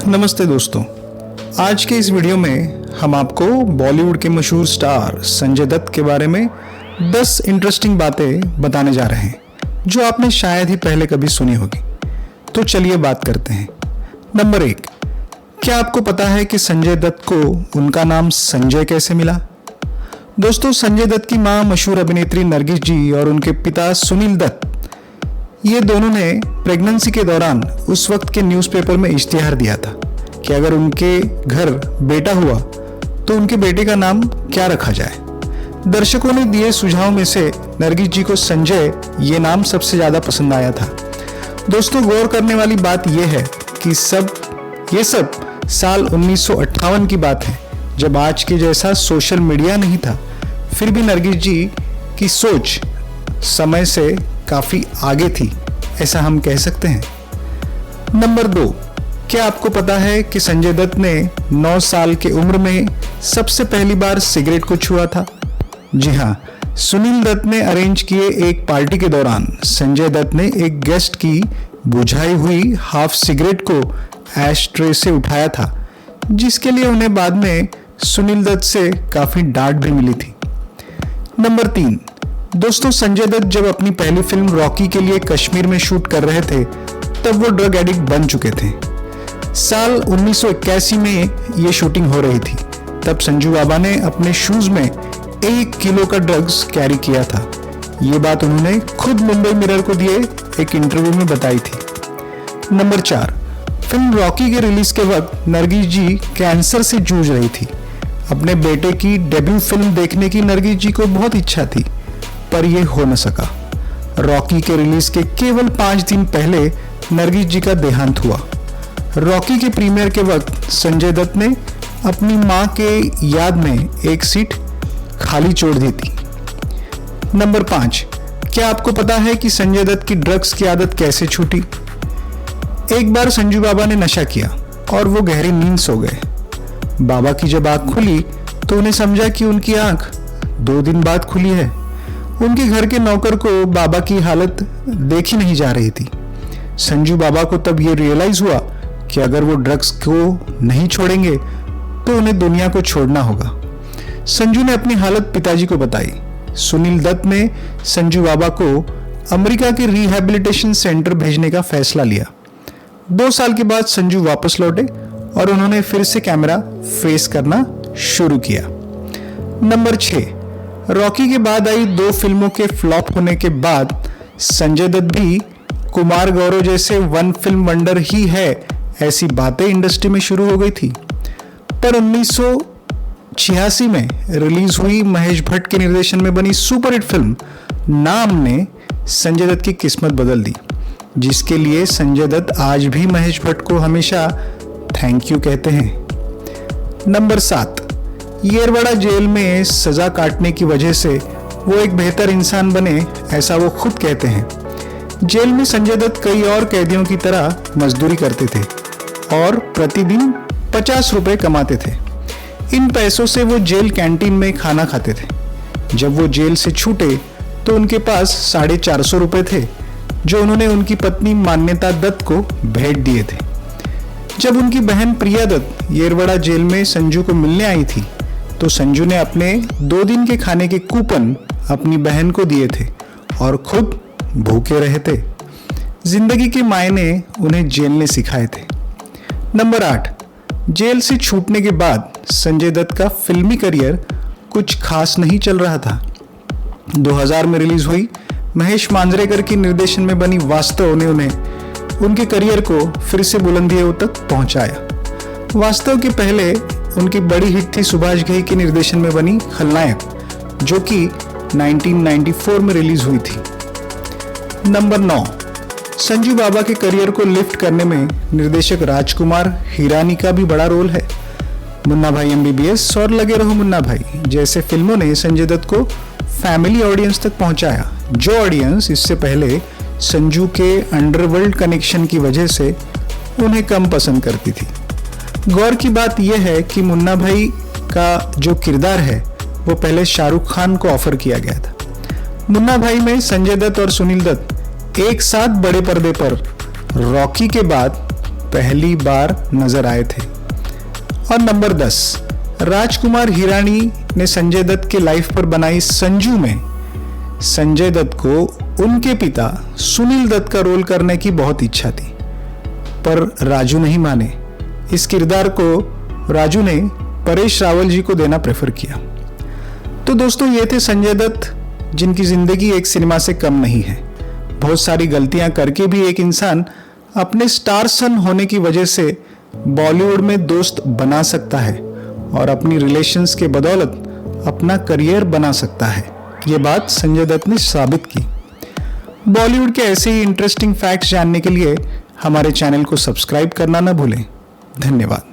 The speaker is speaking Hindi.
नमस्ते दोस्तों, आज के इस वीडियो में हम आपको बॉलीवुड के मशहूर स्टार संजय दत्त के बारे में 10 इंटरेस्टिंग बातें बताने जा रहे हैं जो आपने शायद ही पहले कभी सुनी होगी। तो चलिए बात करते हैं। नंबर 1, क्या आपको पता है कि संजय दत्त को उनका नाम संजय कैसे मिला? दोस्तों, संजय दत्त की मां मशहूर अभिनेत्री नरगिस जी और उनके पिता सुनील दत्त, ये दोनों ने प्रेगनेंसी के दौरान उस वक्त के न्यूज़पेपर में इश्तिहार दिया था कि अगर उनके घर बेटा हुआ तो उनके बेटे का नाम क्या रखा जाए। दर्शकों ने दिए सुझाव में से नरगिस जी को संजय ये नाम सबसे ज़्यादा पसंद आया था। दोस्तों, गौर करने वाली बात यह है कि ये सब साल 1958 की बात है, जब आज के जैसा सोशल मीडिया नहीं था। फिर भी नरगिस जी की सोच समय से काफ़ी आगे थी, ऐसा हम कह सकते हैं। नंबर 2, क्या आपको पता है कि संजय दत्त ने 9 साल की उम्र में सबसे पहली बार सिगरेट को छुआ था? जी हाँ, सुनील दत्त ने अरेंज किए एक पार्टी के दौरान संजय दत्त ने एक गेस्ट की बुझाई हुई हाफ सिगरेट को ऐश ट्रे से उठाया था, जिसके लिए उन्हें बाद में सुनील दत्त से काफ़ी डांट भी मिली थी। नंबर 3, दोस्तों, संजय दत्त जब अपनी पहली फिल्म रॉकी के लिए कश्मीर में शूट कर रहे थे तब वो ड्रग एडिक्ट बन चुके थे। साल 1981 में ये शूटिंग हो रही थी। तब संजू बाबा ने अपने शूज में 1 किलो का ड्रग्स कैरी किया था। ये बात उन्होंने खुद मुंबई मिरर को दिए एक इंटरव्यू में बताई थी। नंबर 4, फिल्म रॉकी के रिलीज के वक्त नरगिस जी कैंसर से जूझ रही थी। अपने बेटे की डेब्यू फिल्म देखने की नरगिस जी को बहुत इच्छा थी, पर यह हो न सका। रॉकी के रिलीज के केवल 5 दिन पहले नरगिस जी का देहांत हुआ। रॉकी के प्रीमियर के वक्त संजय दत्त ने अपनी मां के याद में एक सीट खाली छोड़ दी थी। नंबर 5, क्या आपको पता है कि संजय दत्त की ड्रग्स की आदत कैसे छूटी? एक बार संजू बाबा ने नशा किया और वो गहरी नींद सो गए। बाबा की जब आंख खुली तो उन्हें समझा कि उनकी आंख 2 दिन बाद खुली है। उनके घर के नौकर को बाबा की हालत देखी नहीं जा रही थी। संजू बाबा को तब ये रियलाइज हुआ कि अगर वो ड्रग्स को नहीं छोड़ेंगे तो उन्हें दुनिया को छोड़ना होगा। संजू ने अपनी हालत पिताजी को बताई। सुनील दत्त ने संजू बाबा को अमेरिका के रिहैबिलिटेशन सेंटर भेजने का फैसला लिया। 2 साल के बाद संजू वापस लौटे और उन्होंने फिर से कैमरा फेस करना शुरू किया। नंबर 6, रॉकी के बाद आई 2 फिल्मों के फ्लॉप होने के बाद संजय दत्त भी कुमार गौरव जैसे 1 फिल्म वंडर ही है, ऐसी बातें इंडस्ट्री में शुरू हो गई थी। पर 1986 में रिलीज हुई महेश भट्ट के निर्देशन में बनी सुपरहिट फिल्म नाम ने संजय दत्त की किस्मत बदल दी, जिसके लिए संजय दत्त आज भी महेश भट्ट को हमेशा थैंक यू कहते हैं। नंबर 7, येरवड़ा जेल में सजा काटने की वजह से वो एक बेहतर इंसान बने, ऐसा वो खुद कहते हैं। जेल में संजय दत्त कई और कैदियों की तरह मजदूरी करते थे और प्रतिदिन 50 रुपए कमाते थे। इन पैसों से वो जेल कैंटीन में खाना खाते थे। जब वो जेल से छूटे तो उनके पास 450 रुपए थे, जो उन्होंने उनकी पत्नी मान्यता दत्त को भेंट दिए थे। जब उनकी बहन प्रिया दत्त येरवड़ा जेल में संजू को मिलने आई थी तो संजू ने अपने 2 दिन के खाने के कूपन अपनी बहन को दिए थे और खुद भूखे रहे थे। जिंदगी के मायने उन्हें जेल ने सिखाए थे। नंबर 8, जेल से छूटने के बाद संजय दत्त का फिल्मी करियर कुछ खास नहीं चल रहा था। 2000 में रिलीज हुई महेश मांजरेकर की निर्देशन में बनी वास्तव ने उन्हें उनके करियर को फिर से बुलंदियों तक पहुंचाया। वास्तव के पहले उनकी बड़ी हिट थी सुभाष घई के निर्देशन में बनी खलनायक, जो कि 1994 में रिलीज हुई थी। नंबर 9, संजू बाबा के करियर को लिफ्ट करने में निर्देशक राजकुमार हिरानी का भी बड़ा रोल है। मुन्ना भाई MBBS और लगे रहो मुन्ना भाई जैसे फिल्मों ने संजय दत्त को फैमिली ऑडियंस तक पहुंचाया, जो ऑडियंस इससे पहले संजू के अंडरवर्ल्ड कनेक्शन की वजह से उन्हें कम पसंद करती थी। गौर की बात यह है कि मुन्ना भाई का जो किरदार है वो पहले शाहरुख खान को ऑफर किया गया था। मुन्ना भाई में संजय दत्त और सुनील दत्त एक साथ बड़े पर्दे पर रॉकी के बाद पहली बार नजर आए थे। और नंबर 10, राजकुमार हिरानी ने संजय दत्त के लाइफ पर बनाई संजू में संजय दत्त को उनके पिता सुनील दत्त का रोल करने की बहुत इच्छा थी, पर राजू नहीं माने। इस किरदार को राजू ने परेश रावल जी को देना प्रेफर किया। तो दोस्तों, ये थे संजय दत्त, जिनकी जिंदगी एक सिनेमा से कम नहीं है। बहुत सारी गलतियां करके भी एक इंसान अपने स्टार सन होने की वजह से बॉलीवुड में दोस्त बना सकता है और अपनी रिलेशंस के बदौलत अपना करियर बना सकता है। ये बात संजय दत्त ने साबित की। बॉलीवुड के ऐसे ही इंटरेस्टिंग फैक्ट्स जानने के लिए हमारे चैनल को सब्सक्राइब करना न भूलें। धन्यवाद।